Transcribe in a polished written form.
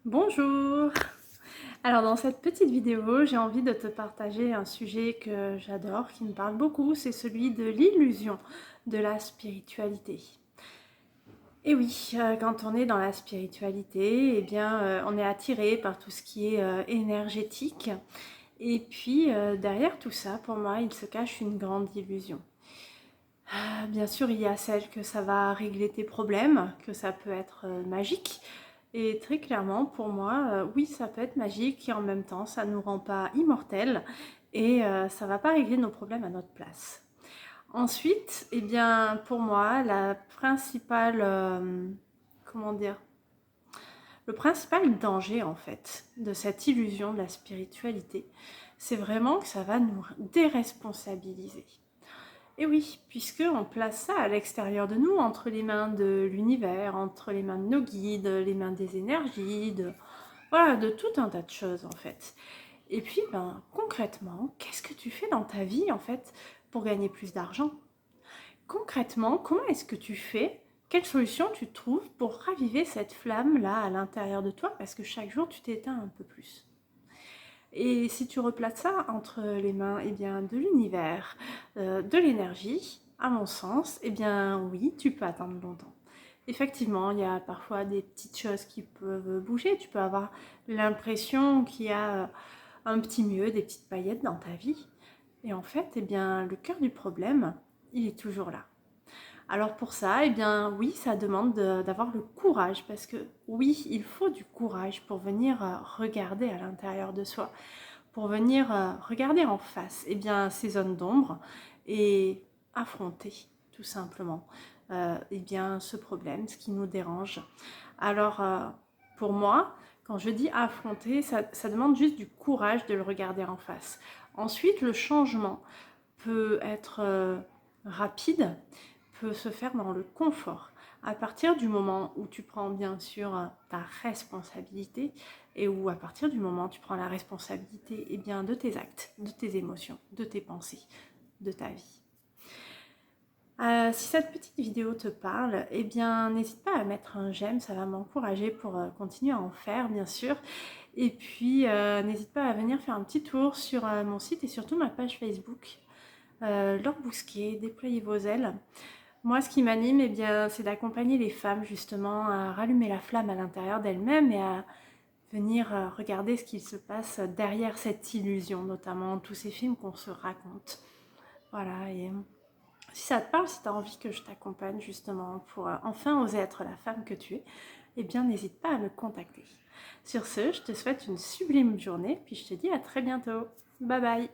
Bonjour! Alors dans cette petite vidéo, j'ai envie de te partager un sujet que j'adore, qui me parle beaucoup, c'est celui de l'illusion de la spiritualité. Et oui, quand on est dans la spiritualité, eh bien, on est attiré par tout ce qui est énergétique. Et puis, derrière tout ça, pour moi, il se cache une grande illusion. Bien sûr, il y a celle que ça va régler tes problèmes, que ça peut être magique. Et très clairement, pour moi, oui, ça peut être magique et en même temps, ça ne nous rend pas immortels et ça ne va pas régler nos problèmes à notre place. Ensuite, eh bien, pour moi, la principale, comment dire, le principal danger en fait de cette illusion de la spiritualité, c'est vraiment que ça va nous déresponsabiliser. Et oui, puisqu'on place ça à l'extérieur de nous, entre les mains de l'univers, entre les mains de nos guides, les mains des énergies, voilà, de tout un tas de choses en fait. Et puis, concrètement, qu'est-ce que tu fais dans ta vie en fait pour gagner plus d'argent? Concrètement, comment est-ce que tu fais? Quelle solution tu trouves pour raviver cette flamme-là à l'intérieur de toi? Parce que chaque jour, tu t'éteins un peu plus. Et si tu replaces ça entre les mains de l'univers, de l'énergie, à mon sens, oui, tu peux attendre longtemps. Effectivement, il y a parfois des petites choses qui peuvent bouger. Tu peux avoir l'impression qu'il y a un petit mieux, des petites paillettes dans ta vie. Et en fait, le cœur du problème, il est toujours là. Alors pour ça, oui, ça demande d'avoir le courage, parce que oui, il faut du courage pour venir regarder à l'intérieur de soi, pour venir regarder en face ces zones d'ombre et affronter tout simplement ce problème, ce qui nous dérange. Alors pour moi, quand je dis affronter, ça demande juste du courage de le regarder en face. Ensuite, le changement peut être rapide, peut se faire dans le confort. À partir du moment où tu prends bien sûr ta responsabilité et où à partir du moment où tu prends la responsabilité de tes actes, de tes émotions, de tes pensées, de ta vie. Si cette petite vidéo te parle, n'hésite pas à mettre un j'aime, ça va m'encourager pour continuer à en faire bien sûr. Et puis n'hésite pas à venir faire un petit tour sur mon site et surtout ma page Facebook. Laure Bousquet, déployez vos ailes. Moi, ce qui m'anime, c'est d'accompagner les femmes justement à rallumer la flamme à l'intérieur d'elles-mêmes et à venir regarder ce qu'il se passe derrière cette illusion, notamment tous ces films qu'on se raconte. Voilà, et si ça te parle, si tu as envie que je t'accompagne justement pour enfin oser être la femme que tu es, n'hésite pas à me contacter. Sur ce, je te souhaite une sublime journée, puis je te dis à très bientôt. Bye bye!